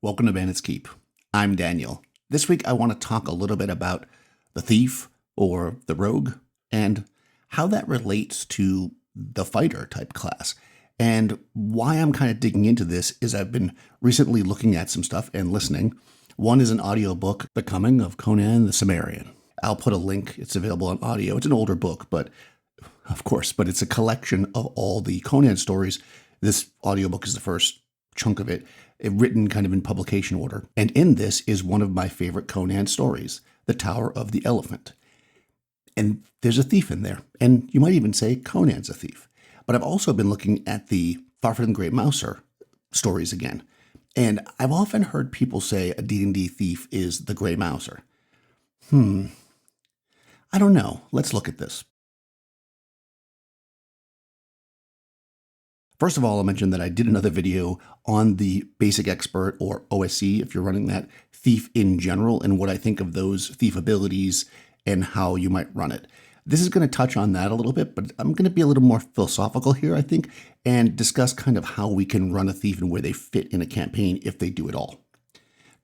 Welcome to Bandit's Keep. I'm Daniel. This week I want to talk a little bit about the thief or the rogue and how that relates to the fighter type class. And why I'm kind of digging into this is I've been recently looking at some stuff and listening. One is an audiobook, The Coming of Conan the Cimmerian. I'll put a link. It's available on audio. It's an older book, but it's a collection of all the Conan stories. This audiobook is the first chunk of it, written kind of in publication order. And in this is one of my favorite Conan stories, The Tower of the Elephant. And there's a thief in there. And you might even say Conan's a thief. But I've also been looking at the Farfred and the Great Mouser stories again. And I've often heard people say a D&D thief is the Grey Mouser. I don't know. Let's look at this. First of all, I'll mention that I did another video on the Basic Expert, or OSE, if you're running that, thief in general, and what I think of those thief abilities and how you might run it. This is going to touch on that a little bit, but I'm going to be a little more philosophical here, I think, and discuss kind of how we can run a thief and where they fit in a campaign if they do it all.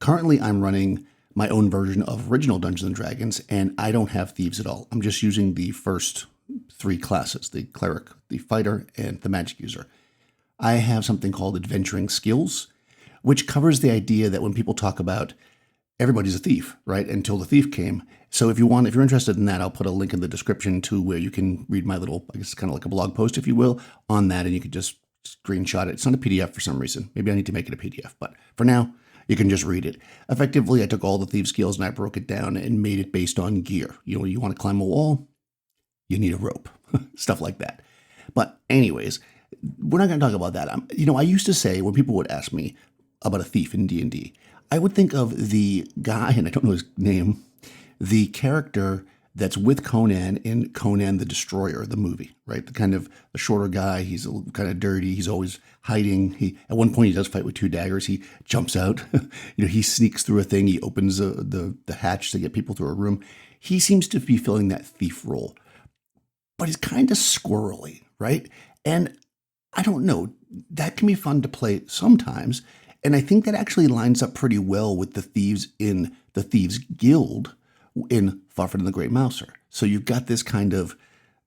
Currently, I'm running my own version of original Dungeons & Dragons, and I don't have thieves at all. I'm just using the first three classes, the cleric, the fighter, and the magic user. I have something called adventuring skills, which covers the idea that when people talk about everybody's a thief, right? Until the thief came. So if you're interested in that, I'll put a link in the description to where you can read my little, I guess kind of like a blog post, if you will, on that. And you can just screenshot it. It's not a PDF for some reason. Maybe I need to make it a PDF, but for now, you can just read it. Effectively, I took all the thief skills and I broke it down and made it based on gear. You want to climb a wall? You need a rope, stuff like that. But anyways, we're not going to talk about that. I used to say when people would ask me about a thief in D&D, I would think of the guy, and I don't know his name, the character that's with Conan in Conan the Destroyer, the movie, right? The shorter guy. He's kind of dirty. He's always hiding. At one point he does fight with two daggers. He jumps out. He sneaks through a thing. He opens the hatch to get people through a room. He seems to be filling that thief role, but he's kind of squirrely, right? And I don't know, that can be fun to play sometimes. And I think that actually lines up pretty well with the thieves in the Thieves Guild in Farfred and the Great Mouser. So you've got this kind of,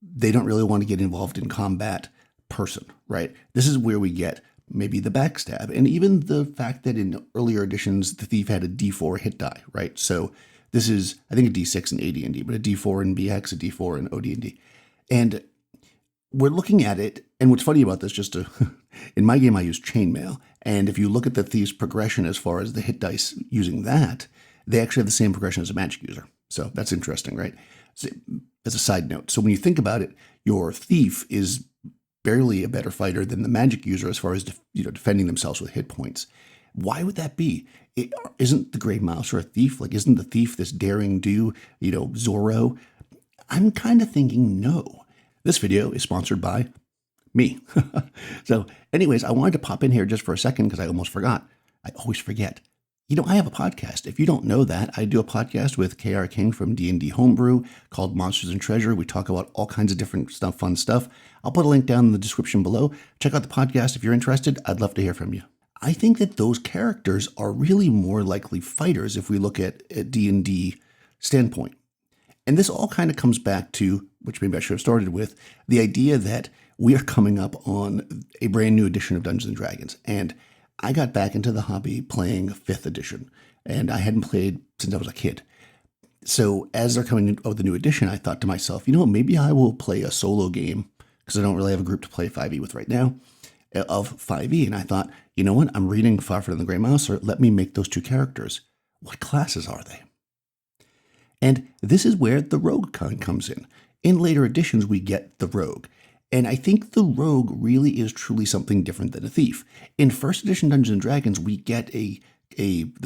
they don't really want to get involved in combat person, right? This is where we get maybe the backstab. And even the fact that in earlier editions, the thief had a D4 hit die, right? So this is, I think, a D6 in AD&D, but a D4 in BX, a D4 in OD&D. And we're looking at it, and what's funny about this, in my game I use Chainmail, and if you look at the Thieves' progression as far as the hit dice using that, they actually have the same progression as a magic user. So that's interesting, right? So, as a side note, so when you think about it, your thief is barely a better fighter than the magic user as far as defending themselves with hit points. Why would that be? Isn't the Grey Mouser a thief? Isn't the thief this daring do, Zorro? I'm kind of thinking no. This video is sponsored by me. So anyways, I wanted to pop in here just for a second because I almost forgot. I always forget. I have a podcast. If you don't know that, I do a podcast with KR King from D&D Homebrew called Monsters and Treasure. We talk about all kinds of different stuff, fun stuff. I'll put a link down in the description below. Check out the podcast if you're interested. I'd love to hear from you. I think that those characters are really more likely fighters if we look at a D&D standpoint. And this all kind of comes back to, which maybe I should have started with, the idea that we are coming up on a brand new edition of Dungeons & Dragons. And I got back into the hobby playing 5th edition, and I hadn't played since I was a kid. So as they're coming out with the new edition, I thought to myself, maybe I will play a solo game, because I don't really have a group to play 5e with right now, of 5e. And I thought, you know what, I'm reading Farfred and the Grey Mouser, let me make those two characters. What classes are they? And this is where the rogue comes in. In later editions, we get the rogue. And I think the rogue really is truly something different than a thief. In first edition Dungeons & Dragons, we get the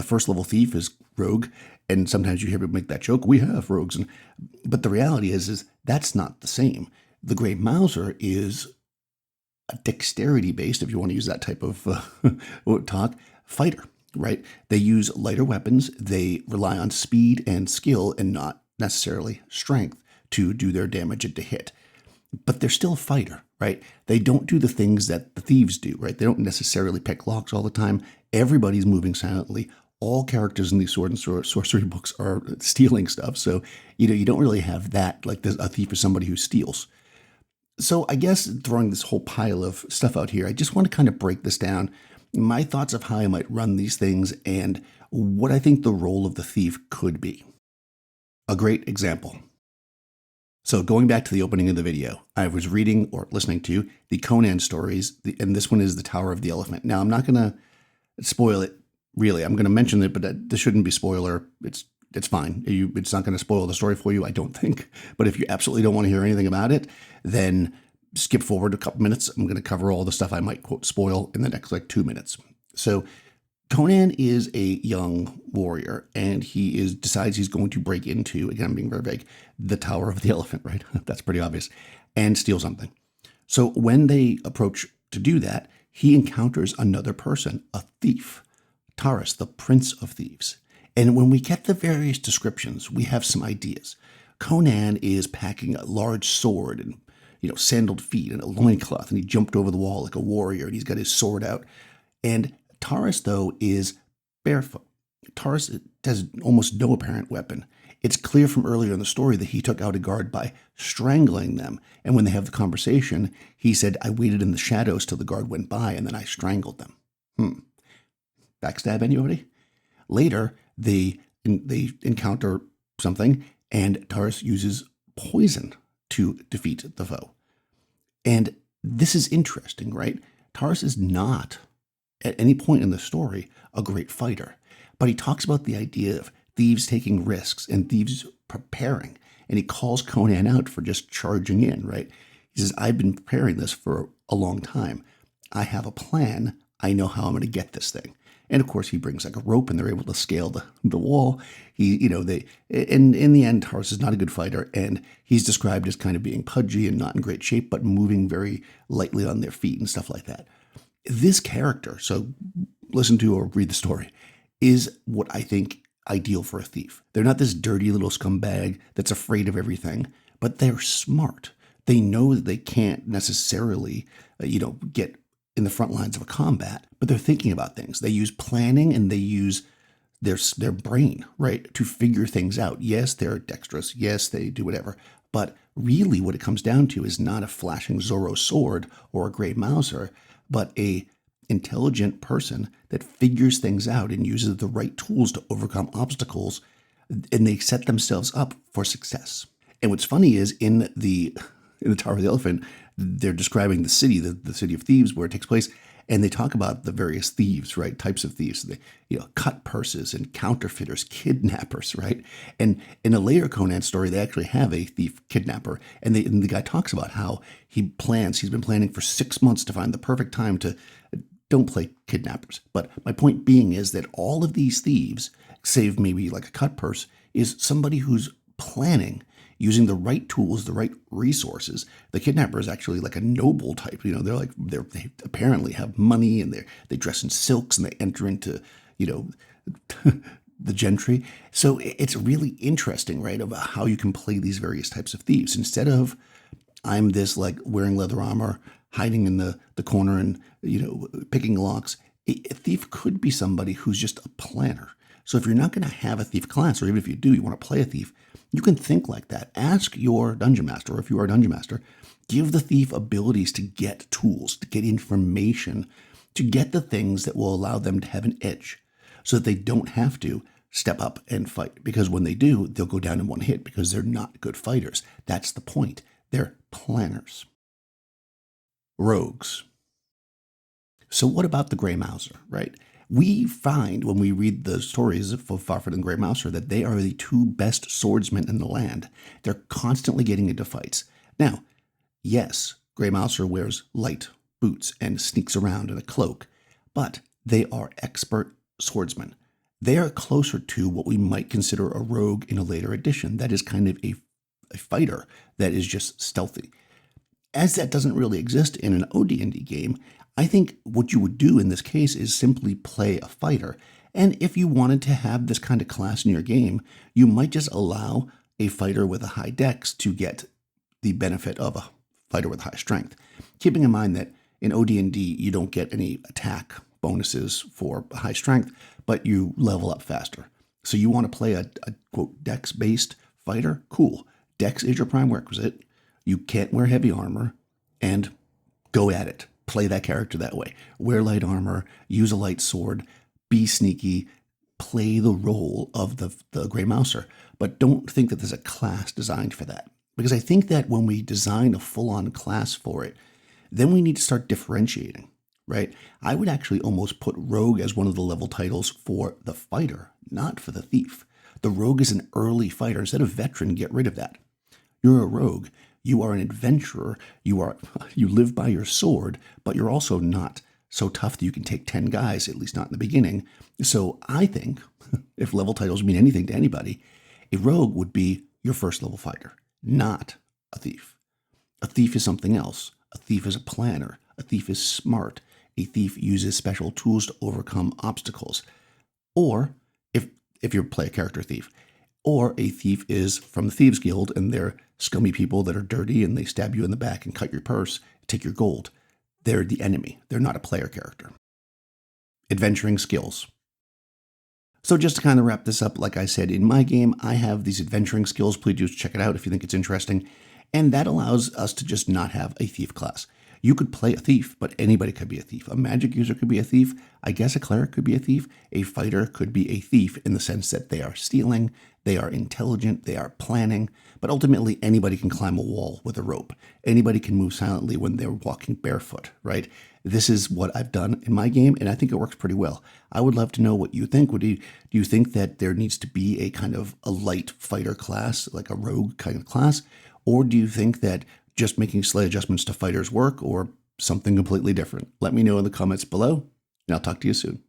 first level thief is rogue. And sometimes you hear people make that joke, we have rogues. But the reality is that's not the same. The Grey Mouser is a dexterity-based, if you want to use that type of talk, fighter. Right? They use lighter weapons. They rely on speed and skill and not necessarily strength to do their damage and to hit. But they're still a fighter, right? They don't do the things that the thieves do, right? They don't necessarily pick locks all the time. Everybody's moving silently. All characters in these sword and sorcery books are stealing stuff. So, you don't really have that, like a thief is somebody who steals. So I guess throwing this whole pile of stuff out here, I just want to kind of break this down. My thoughts of how I might run these things and what I think the role of the thief could be. A great example. So going back to the opening of the video, I was reading or listening to the Conan stories, and this one is The Tower of the Elephant. Now, I'm not going to spoil it, really. I'm going to mention it, but this shouldn't be spoiler. It's fine. It's not going to spoil the story for you, I don't think. But if you absolutely don't want to hear anything about it, then skip forward a couple minutes. I'm going to cover all the stuff I might, quote, spoil in the next, 2 minutes. So Conan is a young warrior, and he decides he's going to break into, again, I'm being very vague, the Tower of the Elephant, right? That's pretty obvious, and steal something. So when they approach to do that, he encounters another person, a thief, Taurus, the Prince of Thieves. And when we get the various descriptions, we have some ideas. Conan is packing a large sword and, sandaled feet and a loincloth, and he jumped over the wall like a warrior, and he's got his sword out. And Taurus, though, is barefoot. Taurus has almost no apparent weapon. It's clear from earlier in the story that he took out a guard by strangling them. And when they have the conversation, he said, I waited in the shadows till the guard went by, and then I strangled them. Backstab anybody? Later, they encounter something, and Taurus uses poison to defeat the foe. And this is interesting, right? Taurus is not, at any point in the story, a great fighter. But he talks about the idea of thieves taking risks and thieves preparing. And he calls Conan out for just charging in, right? He says, I've been preparing this for a long time. I have a plan. I know how I'm going to get this thing. And of course, he brings like a rope, and they're able to scale the wall. In the end, Taurus is not a good fighter, and he's described as kind of being pudgy and not in great shape, but moving very lightly on their feet and stuff like that. This character, so listen to or read the story, is what I think ideal for a thief. They're not this dirty little scumbag that's afraid of everything, but they're smart. They know that they can't necessarily, get in the front lines of a combat, but they're thinking about things. They use planning, and they use their brain, right, to figure things out. Yes, they're dexterous. Yes, they do whatever. But really what it comes down to is not a flashing Zorro sword or a Grey Mouser, but a intelligent person that figures things out and uses the right tools to overcome obstacles, and they set themselves up for success. And what's funny is in the Tower of the Elephant, they're describing the city, the city of Thieves, where it takes place, and they talk about the various thieves, right? Types of thieves. They, cut purses and counterfeiters, kidnappers, right? And in a later Conan story, they actually have a thief kidnapper, and the guy talks about how he's been planning for 6 months to find the perfect time to. Don't play kidnappers. But my point being is that all of these thieves, save maybe like a cut purse, is somebody who's planning, using the right tools, the right resources. The kidnapper is actually like a noble type. They apparently have money, and they dress in silks, and they enter into, the gentry. So it's really interesting, right, about how you can play these various types of thieves. Instead of, I'm this like wearing leather armor, hiding in the corner and, picking locks. A thief could be somebody who's just a planner. So if you're not going to have a thief class, or even if you do, you want to play a thief, you can think like that. Ask your dungeon master, or if you are a dungeon master, give the thief abilities to get tools, to get information, to get the things that will allow them to have an edge, so that they don't have to step up and fight. Because when they do, they'll go down in one hit because they're not good fighters. That's the point. They're planners. Rogues. So what about the Grey Mouser, right? We find when we read the stories of Farford and Grey Mouser that they are the two best swordsmen in the land. They're constantly getting into fights. Now, yes, Grey Mouser wears light boots and sneaks around in a cloak, but they are expert swordsmen. They are closer to what we might consider a rogue in a later edition. That is kind of a fighter that is just stealthy. As that doesn't really exist in an OD&D game, I think what you would do in this case is simply play a fighter. And if you wanted to have this kind of class in your game, you might just allow a fighter with a high dex to get the benefit of a fighter with high strength. Keeping in mind that in OD&D, you don't get any attack bonuses for high strength, but you level up faster. So you want to play a quote, dex-based fighter? Cool. Dex is your prime requisite. You can't wear heavy armor, and go at it. Play that character that way. Wear light armor, use a light sword, be sneaky, play the role of the Grey Mouser. But don't think that there's a class designed for that. Because I think that when we design a full-on class for it, then we need to start differentiating, right? I would actually almost put Rogue as one of the level titles for the fighter, not for the thief. The Rogue is an early fighter. Instead of veteran, get rid of that. You're a rogue. You are an adventurer. You live by your sword, but you're also not so tough that you can take 10 guys, at least not in the beginning. So I think, if level titles mean anything to anybody, a rogue would be your first level fighter, not a thief. A thief is something else. A thief is a planner. A thief is smart. A thief uses special tools to overcome obstacles. Or, if you play a character thief, or a thief is from the Thieves Guild and they're scummy people that are dirty and they stab you in the back and cut your purse, take your gold. They're the enemy. They're not a player character. Adventuring skills. So just to kind of wrap this up, like I said, in my game, I have these adventuring skills. Please do check it out if you think it's interesting. And that allows us to just not have a thief class. You could play a thief, but anybody could be a thief. A magic user could be a thief. I guess a cleric could be a thief. A fighter could be a thief in the sense that they are stealing, they are intelligent, they are planning, but ultimately anybody can climb a wall with a rope. Anybody can move silently when they're walking barefoot, right? This is what I've done in my game, and I think it works pretty well. I would love to know what you think. Do you think that there needs to be a kind of a light fighter class, like a rogue kind of class? Or do you think that just making slight adjustments to fighters work, or something completely different? Let me know in the comments below, and I'll talk to you soon.